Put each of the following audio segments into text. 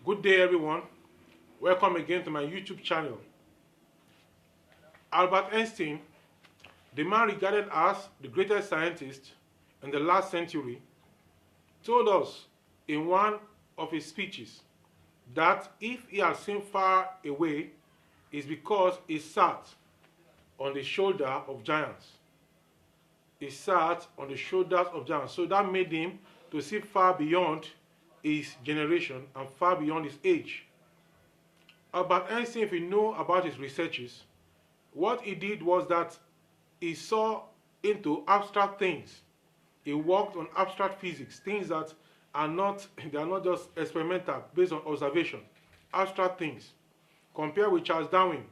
Good day, everyone. Welcome again to my YouTube channel. Albert Einstein, the man regarded as the greatest scientist in the last century, told us in one of his speeches that if he had seen far away, it's because he sat on the shoulder of giants. He sat on the shoulders of giants. So that made him to see far beyond his generation and far beyond his age. Albert Einstein, if you know about his researches, what he did was that he saw into abstract things. He worked on abstract physics, things that are not, they are not just experimental, based on observation, abstract things. Compared with Charles Darwin,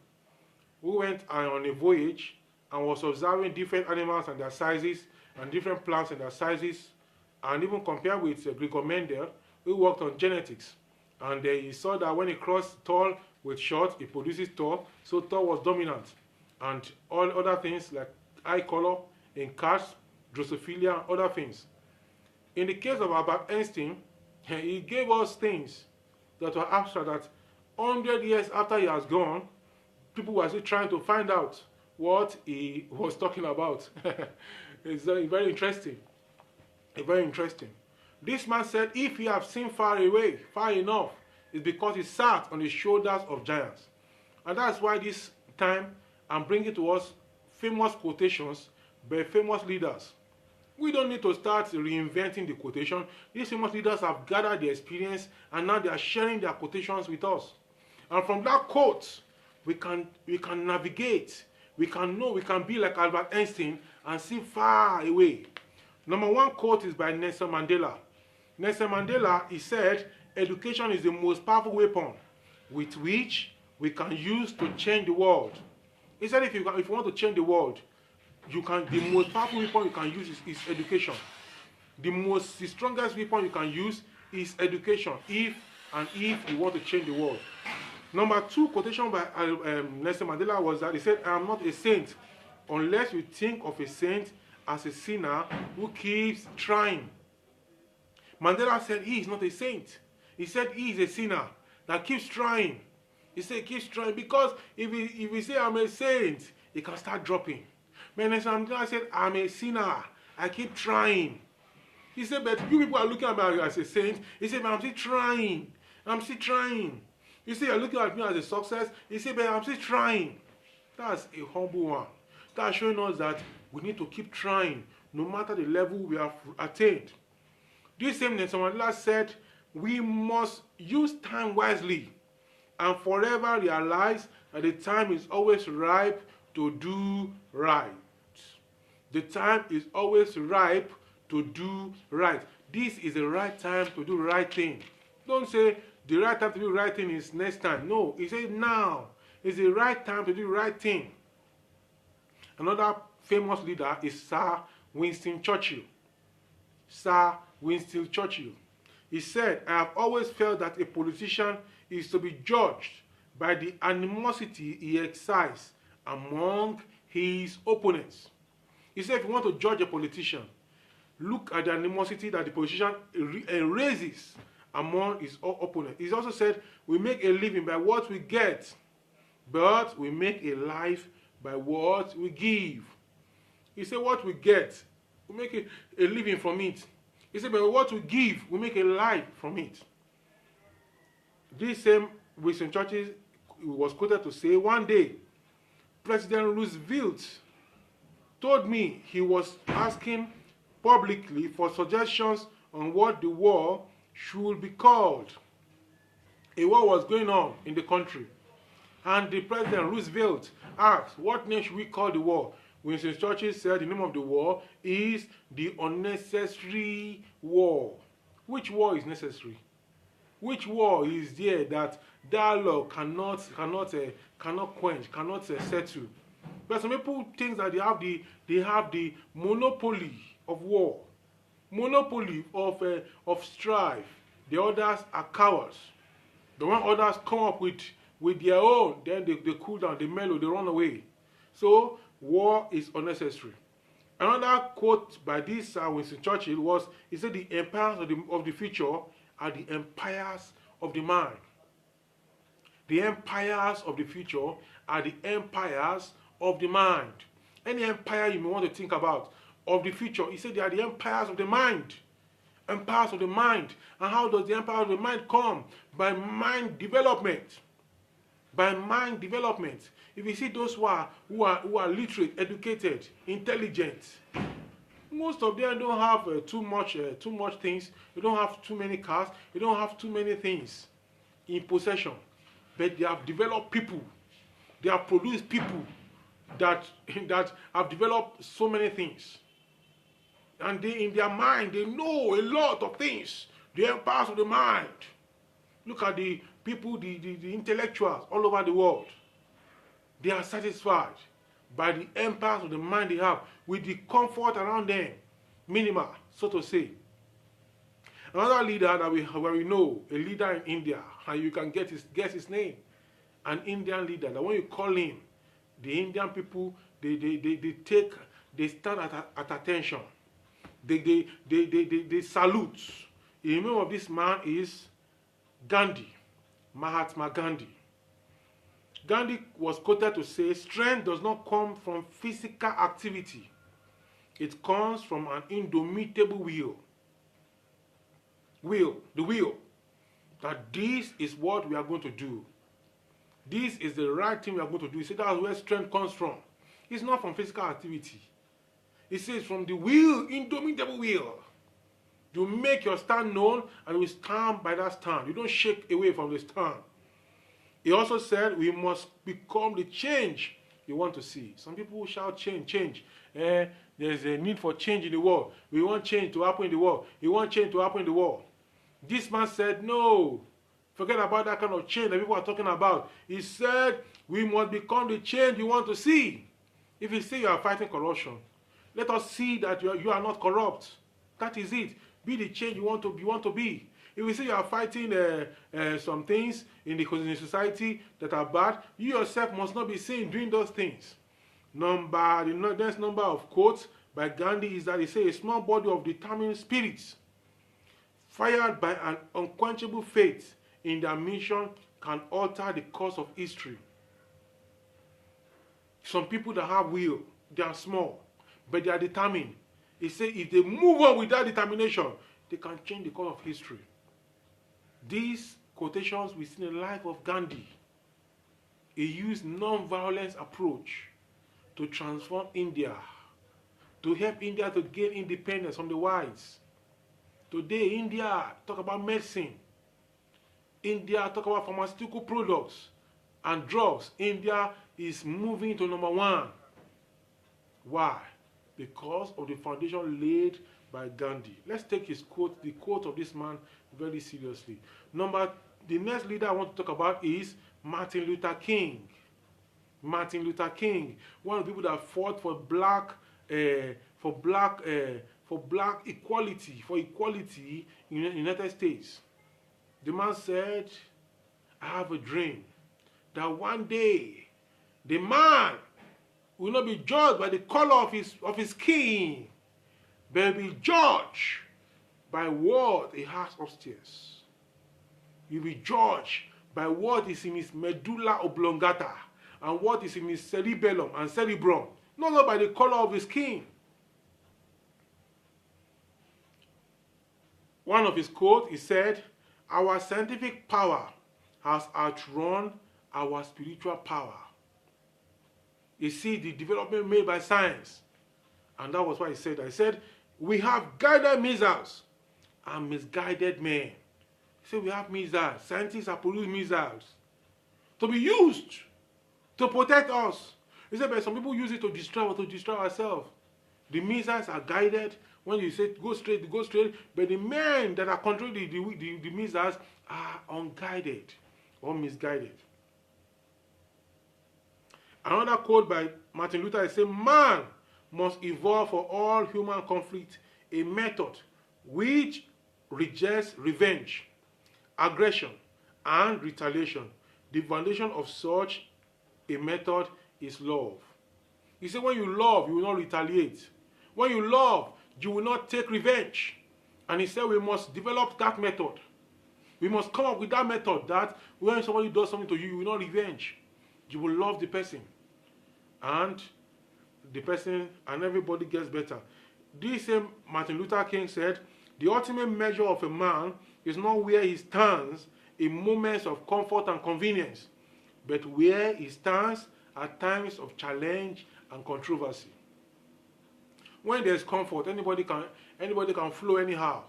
who went on a voyage and was observing different animals and their sizes, and different plants and their sizes, and even compared with Gregor Mendel, who worked on genetics. And he saw that when he crossed tall with short, it produces tall, so tall was dominant. And all other things like eye color in cats, Drosophila, and other things. In the case of Albert Einstein, he gave us things that were abstract that 100 years after he has gone, people were still trying to find out what he was talking about. It's very interesting. Very interesting. This man said if he have seen far away, far enough, it's because he sat on the shoulders of giants. And that's why this time I'm bringing to us famous quotations by famous leaders. We don't need to start reinventing the quotation. These famous leaders have gathered their experience and now they are sharing their quotations with us. And from that quote, we can navigate. We can be like Albert Einstein and see far away. Number one quote is by Nelson Mandela. Nelson Mandela, he said, education is the most powerful weapon with which we can use to change the world. He said if you want to change the world, the most powerful weapon you can use is education. The strongest weapon you can use is education if you want to change the world. Number two quotation by Nelson Mandela was that he said, I am not a saint unless you think of a saint as a sinner who keeps trying. Mandela said he is not a saint. He said he is a sinner that keeps trying. He said he keeps trying because if he say I'm a saint, he can start dropping. But Nelson Mandela said I'm a sinner. I keep trying. He said, but you people are looking at me as a saint. He said, but I'm still trying. I'm still trying. You say you're looking at me as a success. He said, but I'm still trying. That's a humble one. That's showing us that we need to keep trying no matter the level we have attained. This same Nelson Mandela said, we must use time wisely and forever realize that the time is always ripe to do right. The time is always ripe to do right. This is the right time to do the right thing. Don't say the right time to do the right thing is next time. No, he said now is the right time to do the right thing. Another famous leader is Sir Winston Churchill. Sir Winston Churchill. He said, I have always felt that a politician is to be judged by the animosity he excites among his opponents. He said, if you want to judge a politician, look at the animosity that the politician raises among his opponents. He also said, we make a living by what we get, but we make a life by what we give. He said, what we get, we make a living from it. He said, but what we give, we make a life from it. This same Winston Churchill was quoted to say, one day, President Roosevelt told me he was asking publicly for suggestions on what the war should be called. A war was going on in the country. And the President Roosevelt asked, what name should we call the war? Winston Churchill said the name of the war is the unnecessary war. Which war is necessary? Which war is there that dialogue cannot quench, cannot settle? But some people think that they have the monopoly of war, monopoly of strife. The others are cowards. The one others come up with their own, then they cool down, they mellow, they run away. So war is unnecessary. Another quote by this Winston Churchill was, he said the empires of the future are the empires of the mind. The empires of the future are the empires of the mind. Any empire you may want to think about of the future, he said they are the empires of the mind. Empires of the mind. And how does the empire of the mind come? By mind development. By mind development. If you see those who are literate, educated, intelligent, most of them don't have too much things. They don't have too many cars. They don't have too many things in possession. But they have developed people. They have produced people that have developed so many things. And they, in their mind, they know a lot of things. The empires of the mind. Look at the people, the intellectuals all over the world. They are satisfied by the empires of the mind they have, with the comfort around them, minimal, so to say. Another leader that we know, a leader in India, and you can guess his name, an Indian leader, that when you call him, the Indian people, they stand at attention. They salute. The name of this man is Gandhi, Mahatma Ghandi. Gandhi was quoted to say, strength does not come from physical activity. It comes from an indomitable will. The will. That this is what we are going to do. This is the right thing we are going to do. You see, that's where strength comes from. It's not from physical activity. It says from the will, indomitable will. You make your stand known and you stand by that stand. You don't shake away from the stand. He also said we must become the change you want to see. Some people shout change. There's a need for change in the world. We want change to happen in the world. We want change to happen in the world. This man said, no. Forget about that kind of change that people are talking about. He said we must become the change you want to see. If you say you are fighting corruption, let us see that you are not corrupt. That is it. Be the change you want to be. If we say you are fighting some things in the society that are bad, you yourself must not be seen doing those things. The next number of quotes by Gandhi is that he says a small body of determined spirits, fired by an unquenchable faith in their mission, can alter the course of history. Some people that have will, they are small, but they are determined. He said if they move on with that determination, they can change the course of history. These quotations we see in the life of Gandhi. He used non-violence approach to transform India, to help India to gain independence from the whites. Today, India talk about medicine. India talk about pharmaceutical products and drugs. India is moving to #1. Why? Because of the foundation laid by Gandhi. Let's take his quote, the quote of this man, very seriously. The next leader I want to talk about is Martin Luther King. Martin Luther King, one of the people that fought for black equality, for equality in the United States. The man said, I have a dream that one day the man will not be judged by the color of his skin, but will be judged by what he has upstairs. He will be judged by what is in his medulla oblongata and what is in his cerebellum and cerebrum, not by the color of his skin. One of his quotes, he said, our scientific power has outrun our spiritual power. You see the development made by science. And that was what he said. I said, we have guided missiles and misguided men. He said, we have missiles. Scientists have produced missiles to be used to protect us. He said, but some people use it to destroy ourselves. The missiles are guided. When you say go straight, go straight. But the men that are controlling the missiles are unguided or misguided. Another quote by Martin Luther is saying, man must evolve for all human conflict a method which rejects revenge, aggression, and retaliation. The foundation of such a method is love. He said, when you love, you will not retaliate. When you love, you will not take revenge. And he said we must develop that method. We must come up with that method that when somebody does something to you, you will not revenge. You will love the person. And the person and everybody gets better. This same Martin Luther King said, the ultimate measure of a man is not where he stands in moments of comfort and convenience, but where he stands at times of challenge and controversy. When there's comfort, anybody can flow anyhow.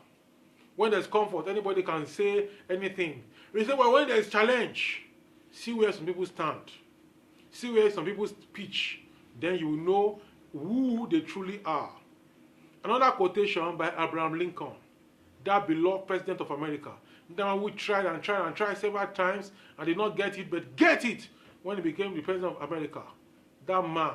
When there's comfort, anybody can say anything. We say, well, when there's challenge, see where some people stand. See where some people pitch. Then you will know who they truly are. Another quotation by Abraham Lincoln, that beloved president of America. That one we tried and tried and tried several times and did not get it, but get it when he became the president of America. That man,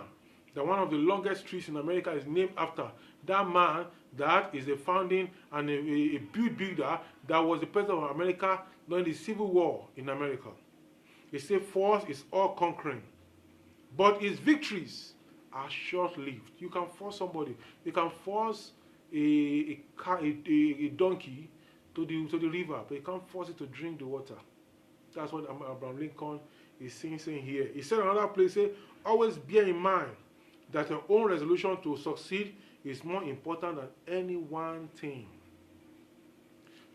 that one of the longest streets in America is named after. That man that is a founding and a builder that was the president of America during the Civil War in America. He said force is all conquering, but his victories are short-lived. You can force somebody. You can force a donkey to the river, but you can't force it to drink the water. That's what Abraham Lincoln is saying here. He said another place, say, always bear in mind that your own resolution to succeed is more important than any one thing.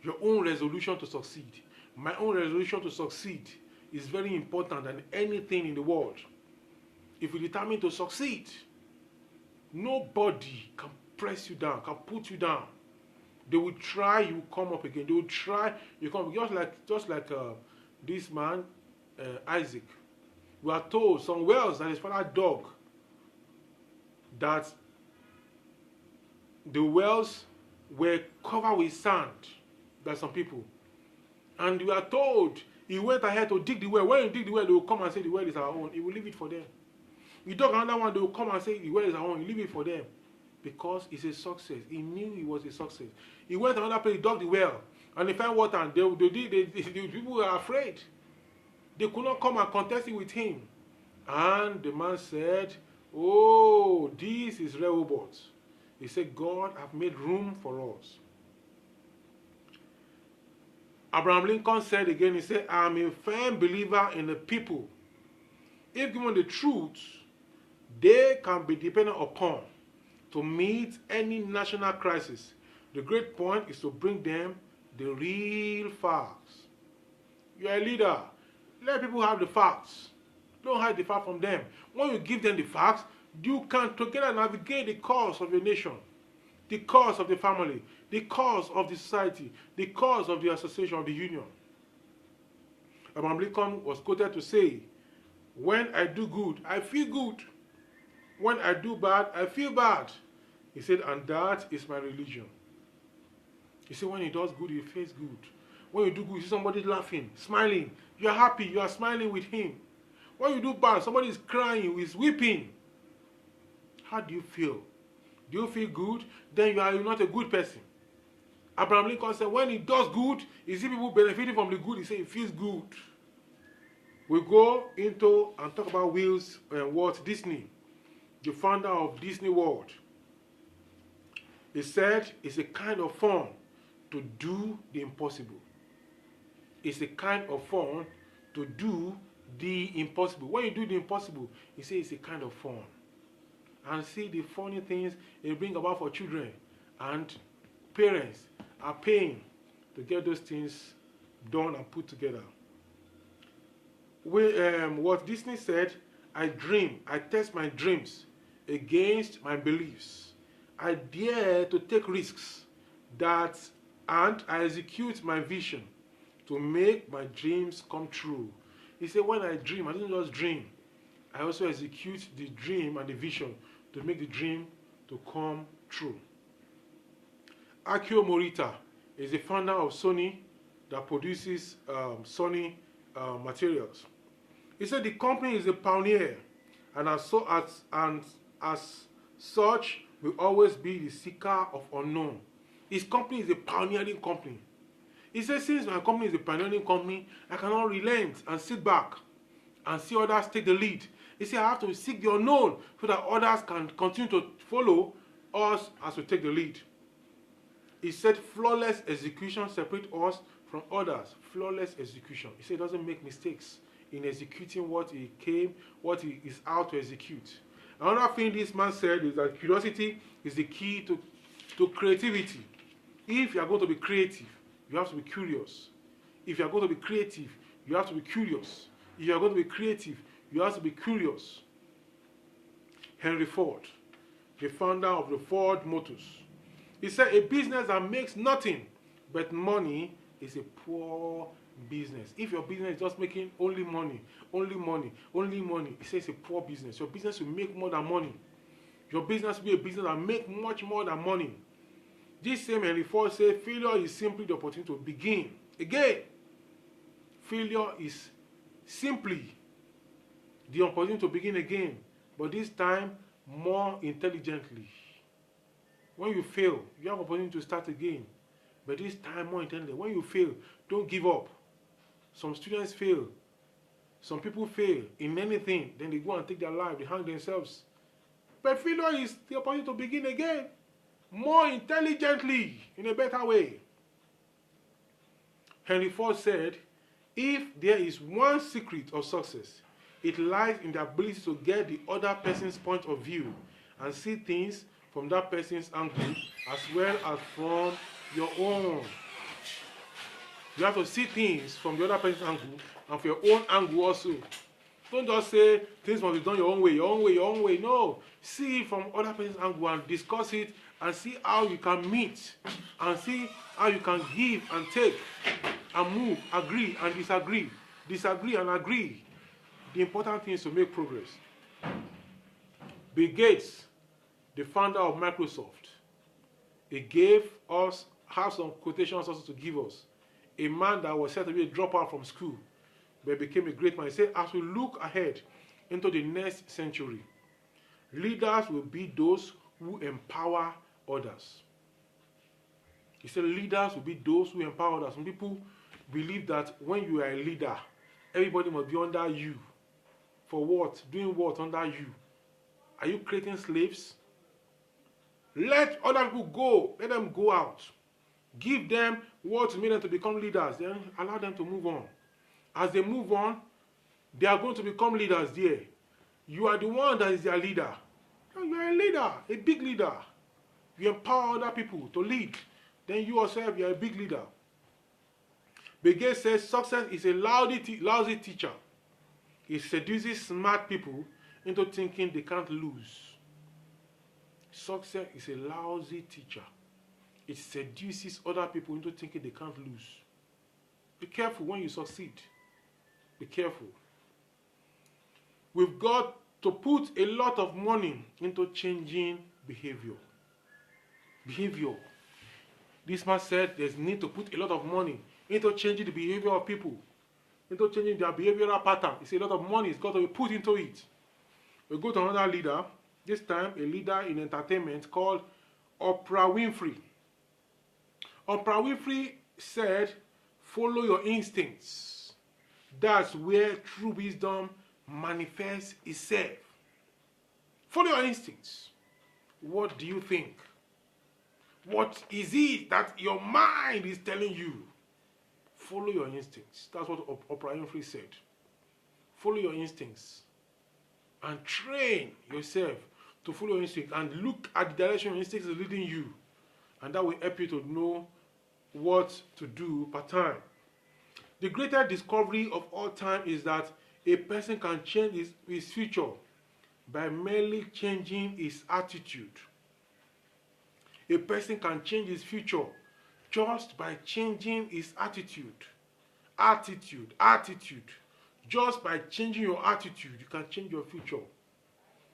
Your own resolution to succeed. My own resolution to succeed is very important than anything in the world. If you determine to succeed, nobody can press you down, can put you down. They will try, you come up again. They will try, you come up. Just like this man, Isaac. We are told some wells that his father dug, that the wells were covered with sand by some people. And we are told he went ahead to dig the well. When you dig the well, they will come and say the well is our own. He will leave it for them. You dug another one, they will come and say the well is our own. You leave it for them. Because it's a success. He knew he was a success. He went to another place, he dug the well, and they found water, and the people were afraid. They could not come and contest it with him. And the man said, oh, this is Rehoboth. He said, God have made room for us. Abraham Lincoln said again, he said, I am a firm believer in the people. If given the truth, they can be depended upon to meet any national crisis. The great point is to bring them the real facts. You are a leader. Let people have the facts. Don't hide the facts from them. When you give them the facts, you can together navigate the cause of your nation, the cause of the family, the cause of the society, the cause of the association, of the union. Abraham Lincoln was quoted to say, when I do good, I feel good. When I do bad, I feel bad. He said, and that is my religion. He said, when he does good, he feels good. When you do good, you see somebody laughing, smiling. You are happy, you are smiling with him. When you do bad, somebody is crying, is weeping. How do you feel? Do you feel good? Then you are not a good person. Abraham Lincoln said, when he does good, you see people benefiting from the good, he said, it feels good. We go into and talk about Walt Disney, the founder of Disney World. He said it's a kind of fun to do the impossible. It's a kind of fun to do the impossible. When you do the impossible, he says it's a kind of fun. And see the funny things it brings about for children. And parents are paying to get those things done and put together. What Disney said, I dream, I test my dreams against my beliefs. I dare to take risks and I execute my vision to make my dreams come true. He said, when I dream, I don't just dream. I also execute the dream and the vision to make the dream to come true. Akio Morita is the founder of Sony that produces Sony materials. He said the company is a pioneer, and as such will always be the seeker of unknown. His company is a pioneering company. He said, since my company is a pioneering company, I cannot relent and sit back and see others take the lead. He said, I have to seek the unknown so that others can continue to follow us as we take the lead. He said, flawless execution separates us from others, flawless execution. He said he doesn't make mistakes in executing what he is out to execute. Another thing this man said is that curiosity is the key to creativity. If you are going to be creative, you have to be curious. If you are going to be creative, you have to be curious. If you are going to be creative, you have to be curious. Henry Ford, the founder of the Ford Motors, he said a business that makes nothing but money is a poor business. If your business is just making only money, he says it's a poor business. Your business will make more than money. Your business will be a business that makes much more than money. This same Henry Ford said failure is simply the opportunity to begin again. Failure is simply the opportunity to begin again, but this time more intelligently. When you fail, you have opportunity to start again, but this time more intelligently. When you fail, don't give up. Some students fail. Some people fail in anything, then they go and take their life, they hang themselves. But failure is the opportunity to begin again, more intelligently, in a better way. Henry Ford said, if there is one secret of success, it lies in the ability to get the other person's point of view and see things from that person's angle as well as from your own. You have to see things from the other person's angle and from your own angle also. Don't just say things must be done your own way, your own way, your own way. No. See it from other person's angle and discuss it and see how you can meet and see how you can give and take and move, agree and disagree, disagree and agree. The important thing is to make progress. Bill Gates, the founder of Microsoft, he have some quotations also to give us. A man that was said to be a dropout from school, but became a great man. He said, as we look ahead into the next century, leaders will be those who empower others. He said, leaders will be those who empower others. Some people believe that when you are a leader, everybody must be under you. For what? Doing what under you? Are you creating slaves? Let other people go. Let them go out. Give them what made them to become leaders. Then allow them to move on. As they move on, they are going to become leaders there. You are the one that is their leader. You are a leader, a big leader. You empower other people to lead. Then you yourself, you are a big leader. Bill Gates says success is a lousy teacher. It seduces smart people into thinking they can't lose. Success is a lousy teacher. It seduces other people into thinking they can't lose. Be careful when you succeed. Be careful. We've got to put a lot of money into changing behavior. Behavior. This man said there's need to put a lot of money into changing the behavior of people, into changing their behavioral pattern. It's a lot of money has got to be put into it. We go to another leader, this time a leader in entertainment called Oprah Winfrey. Oprah Winfrey said, follow your instincts. That's where true wisdom manifests itself. Follow your instincts. What do you think? What is it that your mind is telling you? Follow your instincts. That's what Oprah Winfrey said. Follow your instincts and train yourself to follow your instincts and look at the direction your instincts is leading you, and that will help you to know what to do per time. The greatest discovery of all time is that a person can change his future by merely changing his attitude. A person can change his future just by changing his attitude. Attitude. Just by changing your attitude, you can change your future.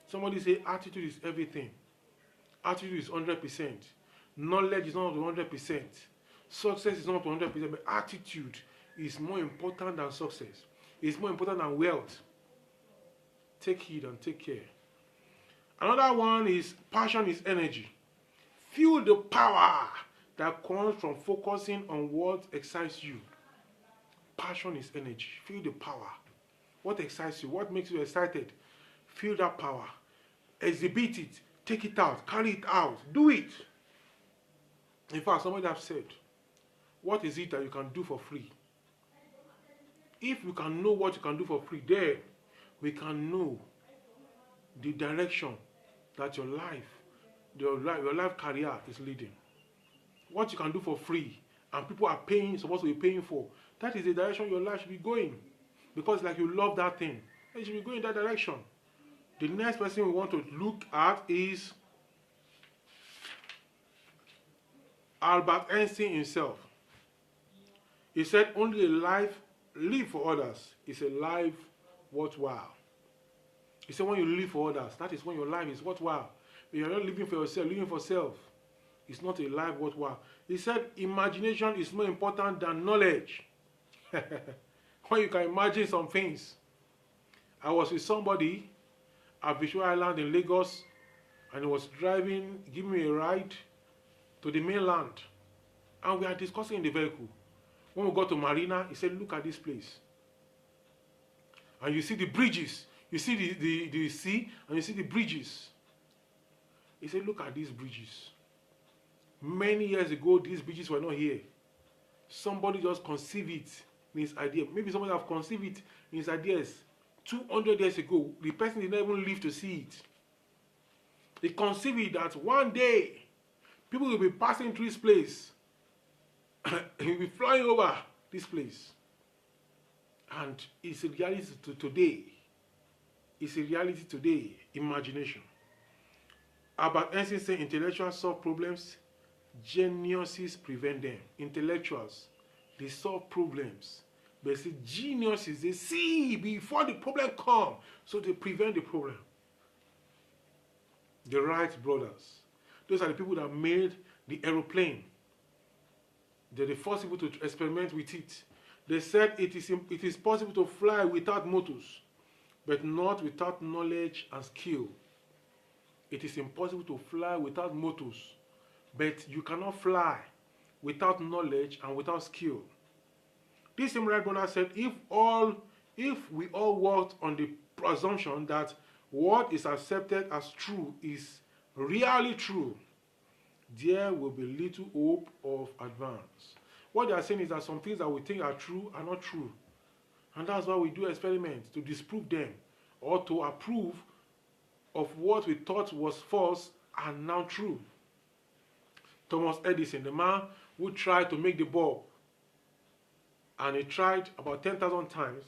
Somebody say attitude is everything. Attitude is 100%. Knowledge is not 100%. Success is not 100%, but attitude is more important than success. It's more important than wealth. Take heed and take care. Another one is passion is energy. Feel the power that comes from focusing on what excites you. Passion is energy. Feel the power. What excites you? What makes you excited? Feel that power. Exhibit it. Take it out. Carry it out. Do it. In fact, somebody have said, what is it that you can do for free? If you can know what you can do for free, then we can know the direction that your life career is leading. What you can do for free and people are supposed to be paying for, that is the direction your life should be going. Because like you love that thing, you should be going in that direction. The next person we want to look at is Albert Einstein himself. He said, only a life lived for others is a life worthwhile. He said, when you live for others, that is when your life is worthwhile. If you're not living for yourself, living for self, it's not a life worthwhile. He said, imagination is more important than knowledge. When you can imagine some things. I was with somebody at Visual Island in Lagos, and he was driving, giving me a ride to the mainland. And we are discussing in the vehicle. When we got to Marina, he said, look at this place. And you see the bridges. You see the sea, and you see the bridges. He said, look at these bridges. Many years ago, these bridges were not here. Somebody just conceived it in his idea. Maybe somebody have conceived it in his ideas 200 years ago. The person did not even live to see it. He conceived it that one day, people will be passing through this place. He will be flying over this place. And it's a reality today. It's a reality today. Imagination. Albert Einstein said intellectuals solve problems, geniuses prevent them. Intellectuals, they solve problems. But see, geniuses, they see before the problem comes, so they prevent the problem. The Wright brothers, those are the people that made the aeroplane. They're the first people to experiment with it. They said it is possible to fly without motors, but not without knowledge and skill. It is impossible to fly without motors, but you cannot fly without knowledge and without skill. This same Wright brother said, if we all worked on the presumption that what is accepted as true is really true, there will be little hope of advance. What they are saying is that some things that we think are true are not true. And that's why we do experiments, to disprove them or to approve of what we thought was false and now true. Thomas Edison, the man who tried to make the bulb, and he tried about 10,000 times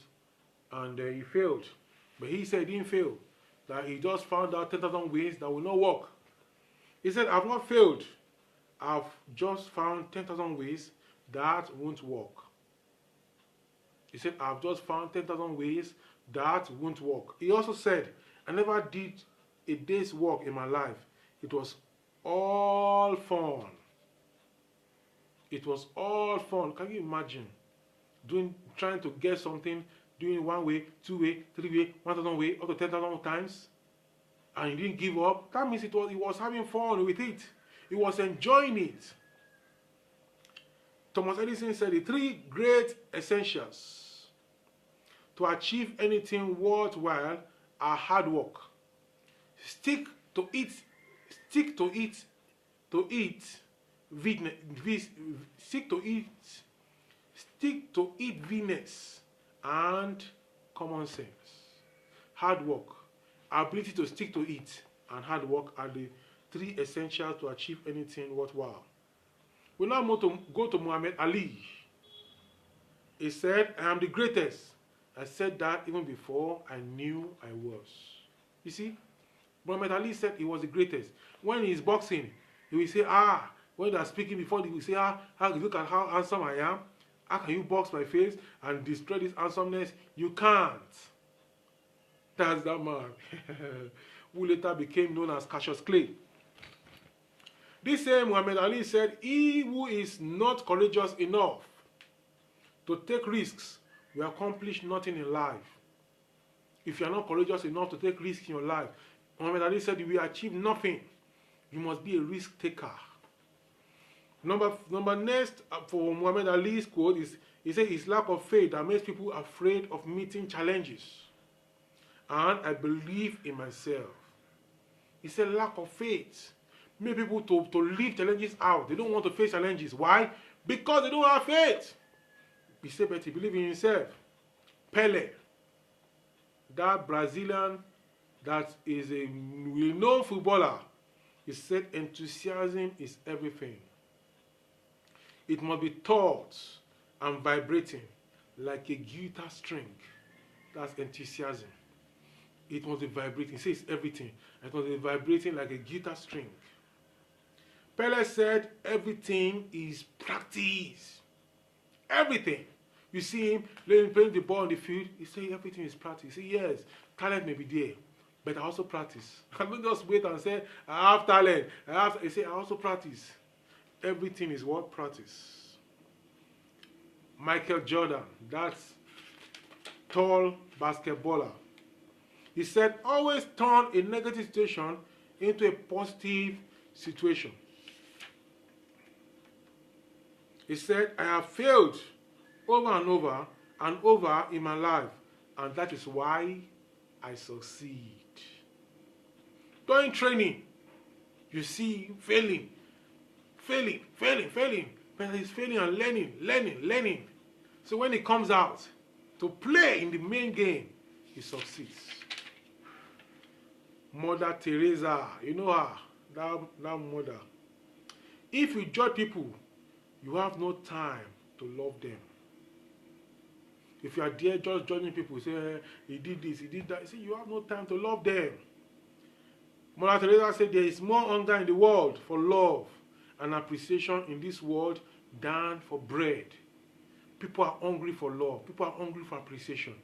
and he failed. But he said he didn't fail, that he just found out 10,000 ways that will not work. He said, I've not failed. I've just found 10,000 ways that won't work. He said, I've just found 10,000 ways that won't work. He also said, I never did a day's work in my life. It was all fun. It was all fun. Can you imagine trying to get something, doing one way, 2 way, 3 way, 1,000 way, up to 10,000 times, and he didn't give up? That means he was having fun with it. He was enjoying it. Thomas Edison said the 3 great essentials to achieve anything worthwhile are hard work. Stick to it Venus and common sense. Hard work, ability to stick to it, and hard work are the 3 essentials to achieve anything worthwhile. We now go to Muhammad Ali. He said, I am the greatest. I said that even before I knew I was. You see, Muhammad Ali said he was the greatest. When he's boxing, he will say, when they are speaking before, he will say, look at how handsome I am. How can you box my face and destroy this handsomeness? You can't. That's that man who later became known as Cassius Clay. This same Muhammad Ali said, he who is not courageous enough to take risks will accomplish nothing in life. If you are not courageous enough to take risks in your life, Muhammad Ali said you will achieve nothing. You must be a risk taker. Number next for Muhammad Ali's quote is, he said, it's lack of faith that makes people afraid of meeting challenges. And I believe in myself. He said lack of faith make people to leave challenges out. They don't want to face challenges. Why? because they don't have faith. He said, but he believed in himself. Pele, that Brazilian that is a well-known footballer, he said enthusiasm is everything. It must be taught and vibrating like a guitar string. That's enthusiasm. It must be vibrating. He says everything. It must be vibrating like a guitar string. Pele said everything is practice. Everything. You see him playing the ball on the field, he said everything is practice. He said, yes, talent may be there, but I also practice. I don't just wait and say, I have talent. He said, I also practice. Everything is what? Practice. Michael Jordan, that's tall basketballer. He said, always turn a negative situation into a positive situation. He said, I have failed over and over in my life, and that is why I succeed. During training, you see failing, but he's failing and learning. So when he comes out to play in the main game, he succeeds. Mother Teresa, you know her, that mother. If you judge people, you have no time to love them. If you are there just judging people, say, he did this, he did that, you see, you have no time to love them. Mother Teresa said, there is more hunger in the world for love and appreciation in this world than for bread. People are hungry for love. People are hungry for appreciation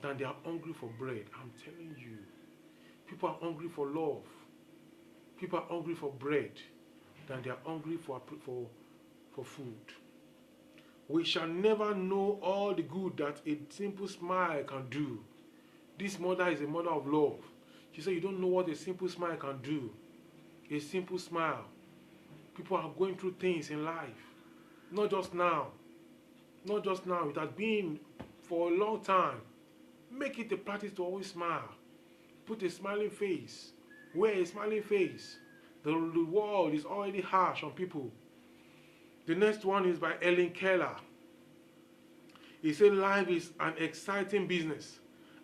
than they are hungry for bread. I'm telling you. People are hungry for love. People are hungry for bread than they are hungry for food. We shall never know all the good that a simple smile can do. This mother is a mother of love. She said, you don't know what a simple smile can do. A simple smile. People are going through things in life. Not just now. Not just now. It has been for a long time. Make it a practice to always smile. Put a smiling face. Wear a smiling face. The world is already harsh on people. The next one is by Helen Keller. He said life is an exciting business,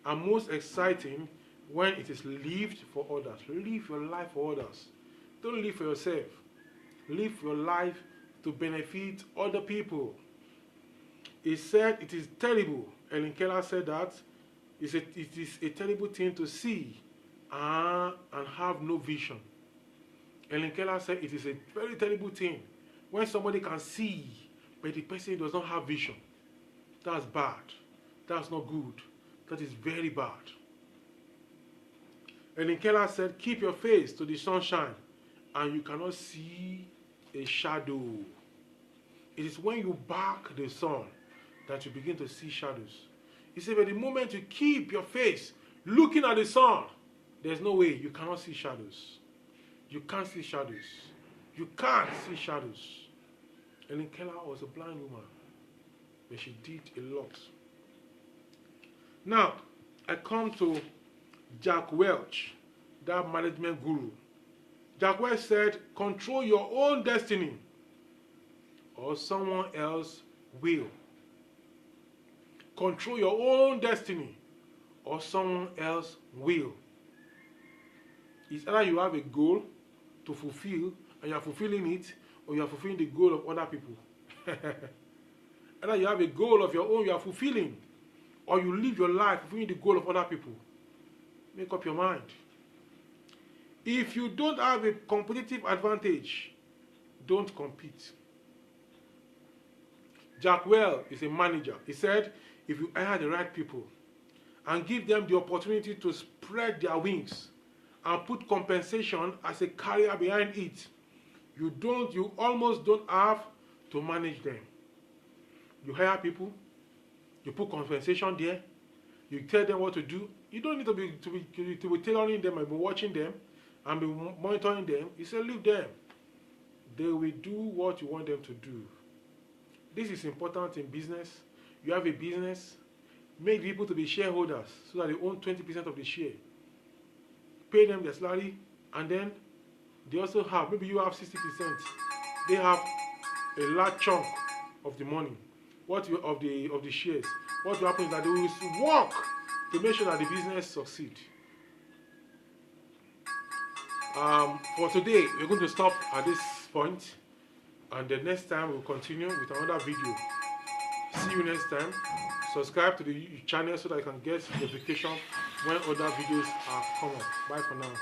and most exciting when it is lived for others. Live your life for others. Don't live for yourself. Live your life to benefit other people. He said it is terrible. Helen Keller said that it is a terrible thing to see and have no vision. Helen Keller said it is a very terrible thing when somebody can see, but the person does not have vision. That's bad. That's not good. That is very bad. Helen Keller said, keep your face to the sunshine and you cannot see a shadow. It is when you back the sun that you begin to see shadows. He said, but the moment you keep your face looking at the sun, there's no way you cannot see shadows. You can't see shadows. You can't see shadows. Helen Keller was a blind woman, but she did a lot. Now, I come to Jack Welch, that management guru. Jack Welch said, control your own destiny or someone else will. Control your own destiny or someone else will. It's either you have a goal to fulfill and you are fulfilling it, or you are fulfilling the goal of other people. Either you have a goal of your own you are fulfilling, or you live your life fulfilling the goal of other people. Make up your mind. If you don't have a competitive advantage, don't compete. Jack Welch is a manager. He said, if you hire the right people and give them the opportunity to spread their wings and put compensation as a carrier behind it, you almost don't have to manage them. You hire people, you put compensation there, you tell them what to do. You don't need to be tailoring them and be watching them and be monitoring them. You say, leave them. They will do what you want them to do. This is important in business. You have a business, make people to be shareholders so that they own 20% of the share. Pay them their salary, and then they also have, maybe you have 60%. They have a large chunk of the money, of the shares, what will happen is that they will work to make sure that the business succeed. For today, we're going to stop at this point, and the next time we'll continue with another video. See you next time. Subscribe to the channel so that you can get notification when other videos are come up. Bye for now.